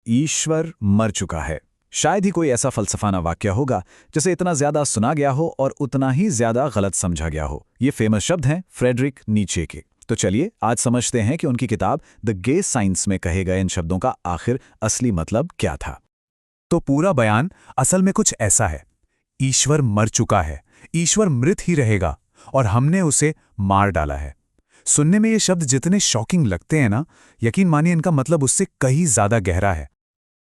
ईश्वर मर चुका है। शायद ही कोई ऐसा फलसफाना वाक्य होगा जिसे इतना ज्यादा सुना गया हो और उतना ही ज्यादा गलत समझा गया हो। ये फेमस शब्द हैं फ्रेडरिक नीचे के। तो चलिए आज समझते हैं कि उनकी किताब द गे साइंस में कहे गए इन शब्दों का आखिर असली मतलब क्या था। तो पूरा बयान असल में कुछ ऐसा है। ईश्वर मर चुका है, ईश्वर मृत ही रहेगा और हमने उसे मार डाला है। सुनने में ये शब्द जितने शॉकिंग लगते हैं ना, यकीन मानिए इनका मतलब उससे कहीं ज्यादा गहरा है।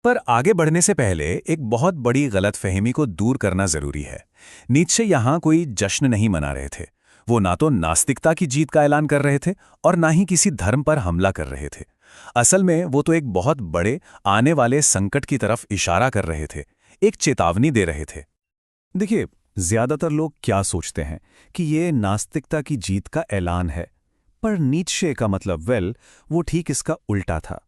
पर आगे बढ़ने से पहले एक बहुत बड़ी गलतफहमी को दूर करना जरूरी है। नीत्शे यहां कोई जश्न नहीं मना रहे थे। वो ना तो नास्तिकता की जीत का ऐलान कर रहे थे और ना ही किसी धर्म पर हमला कर रहे थे। असल में वो तो एक बहुत बड़े आने वाले संकट की तरफ इशारा कर रहे थे, एक चेतावनी दे रहे थे। देखिए, ज्यादातर लोग क्या सोचते हैं कि ये नास्तिकता की जीत का ऐलान है, पर नीत्शे का मतलब वो ठीक इसका उल्टा था।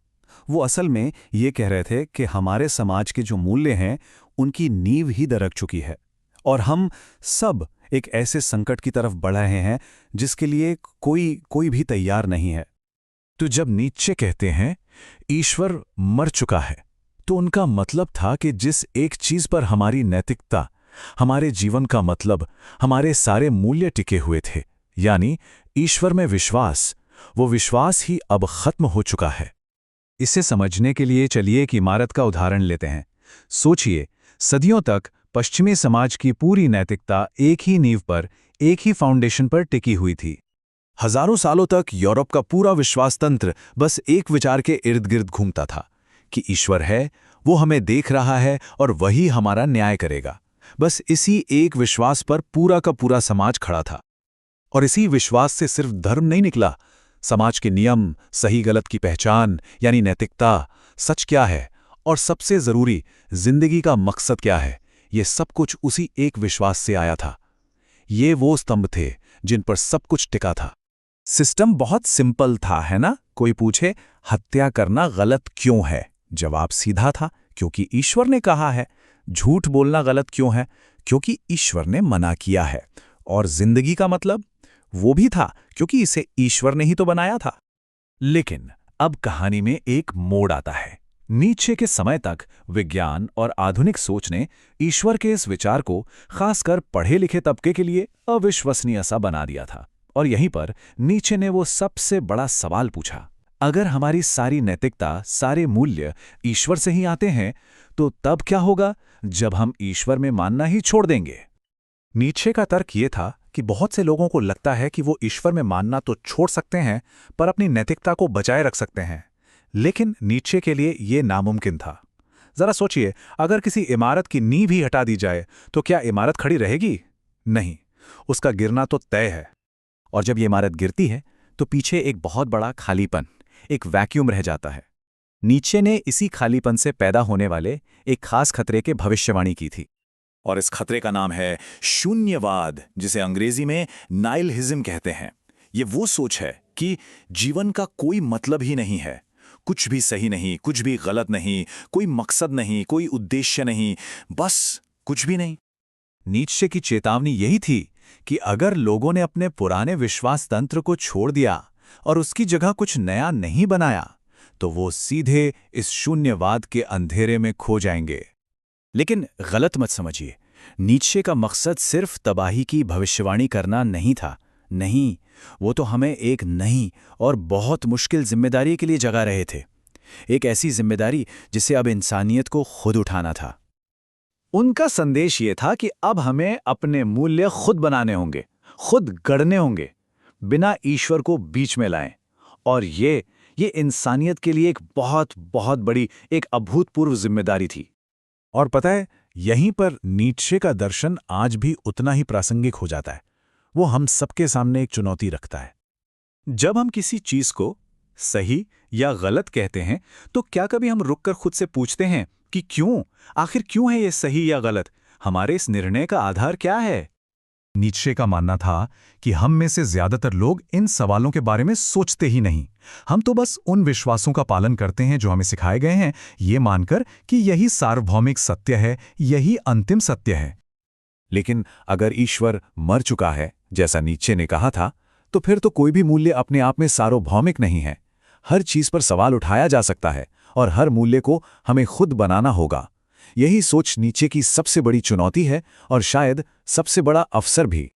वो असल में ये कह रहे थे कि हमारे समाज के जो मूल्य हैं उनकी नींव ही दरक चुकी है और हम सब एक ऐसे संकट की तरफ बढ़ रहे हैं जिसके लिए कोई भी तैयार नहीं है। तो जब नीत्शे कहते हैं ईश्वर मर चुका है, तो उनका मतलब था कि जिस एक चीज पर हमारी नैतिकता, हमारे जीवन का मतलब, हमारे सारे मूल्य टिके हुए थे, यानी ईश्वर में विश्वास, वो विश्वास ही अब खत्म हो चुका है। इसे समझने के लिए चलिए एक इमारत का उदाहरण लेते हैं। सोचिए, सदियों तक पश्चिमी समाज की पूरी नैतिकता एक ही नींव पर, एक ही फाउंडेशन पर टिकी हुई थी। हजारों सालों तक यूरोप का पूरा विश्वास तंत्र बस एक विचार के इर्द गिर्द घूमता था कि ईश्वर है, वो हमें देख रहा है और वही हमारा न्याय करेगा। बस इसी एक विश्वास पर पूरा का पूरा समाज खड़ा था। और इसी विश्वास से सिर्फ धर्म नहीं निकला, समाज के नियम, सही गलत की पहचान यानी नैतिकता, सच क्या है और सबसे जरूरी जिंदगी का मकसद क्या है, ये सब कुछ उसी एक विश्वास से आया था। ये वो स्तंभ थे जिन पर सब कुछ टिका था। सिस्टम बहुत सिंपल था, है ना? कोई पूछे हत्या करना गलत क्यों है, जवाब सीधा था, क्योंकि ईश्वर ने कहा है। झूठ बोलना गलत क्यों है, क्योंकि ईश्वर ने मना किया है। और जिंदगी का मतलब वो भी था, क्योंकि इसे ईश्वर ने ही तो बनाया था। लेकिन अब कहानी में एक मोड़ आता है। नीत्शे के समय तक विज्ञान और आधुनिक सोच ने ईश्वर के इस विचार को खासकर पढ़े लिखे तबके के लिए अविश्वसनीय सा बना दिया था। और यहीं पर नीत्शे ने वो सबसे बड़ा सवाल पूछा, अगर हमारी सारी नैतिकता, सारे मूल्य ईश्वर से ही आते हैं, तो तब क्या होगा जब हम ईश्वर में मानना ही छोड़ देंगे? नीत्शे का तर्क ये था कि बहुत से लोगों को लगता है कि वो ईश्वर में मानना तो छोड़ सकते हैं, पर अपनी नैतिकता को बचाए रख सकते हैं। लेकिन नीत्शे के लिए ये नामुमकिन था। जरा सोचिए, अगर किसी इमारत की नींव ही हटा दी जाए तो क्या इमारत खड़ी रहेगी? नहीं, उसका गिरना तो तय है। और जब ये इमारत गिरती है तो पीछे एक बहुत बड़ा खालीपन, एक वैक्यूम रह जाता है। नीत्शे ने इसी खालीपन से पैदा होने वाले एक खास खतरे की भविष्यवाणी की थी। और इस खतरे का नाम है शून्यवाद, जिसे अंग्रेजी में नाइलहिज्म कहते हैं। ये वो सोच है कि जीवन का कोई मतलब ही नहीं है, कुछ भी सही नहीं, कुछ भी गलत नहीं, कोई मकसद नहीं, कोई उद्देश्य नहीं, बस कुछ भी नहीं। नीत्शे की चेतावनी यही थी कि अगर लोगों ने अपने पुराने विश्वास तंत्र को छोड़ दिया और उसकी जगह कुछ नया नहीं बनाया, तो वो सीधे इस शून्यवाद के अंधेरे में खो जाएंगे। लेकिन गलत मत समझिए, नीत्शे का मकसद सिर्फ तबाही की भविष्यवाणी करना नहीं था। नहीं, वो तो हमें एक नई और बहुत मुश्किल जिम्मेदारी के लिए जगा रहे थे। एक ऐसी जिम्मेदारी जिसे अब इंसानियत को खुद उठाना था। उनका संदेश ये था कि अब हमें अपने मूल्य खुद बनाने होंगे, खुद गढ़ने होंगे, बिना ईश्वर को बीच में लाएं। और ये इंसानियत के लिए एक बहुत बहुत बड़ी, एक अभूतपूर्व जिम्मेदारी थी। और पता है, यहीं पर नीत्शे का दर्शन आज भी उतना ही प्रासंगिक हो जाता है। वो हम सबके सामने एक चुनौती रखता है। जब हम किसी चीज को सही या गलत कहते हैं, तो क्या कभी हम रुककर खुद से पूछते हैं कि क्यों, आखिर क्यों है ये सही या गलत? हमारे इस निर्णय का आधार क्या है? नीत्शे का मानना था कि हम में से ज्यादातर लोग इन सवालों के बारे में सोचते ही नहीं। हम तो बस उन विश्वासों का पालन करते हैं जो हमें सिखाए गए हैं, ये मानकर कि यही सार्वभौमिक सत्य है, यही अंतिम सत्य है। लेकिन अगर ईश्वर मर चुका है, जैसा नीत्शे ने कहा था, तो फिर तो कोई भी मूल्य अपने आप में सार्वभौमिक नहीं है। हर चीज पर सवाल उठाया जा सकता है और हर मूल्य को हमें खुद बनाना होगा। यही सोच नीचे की सबसे बड़ी चुनौती है और शायद सबसे बड़ा अवसर भी।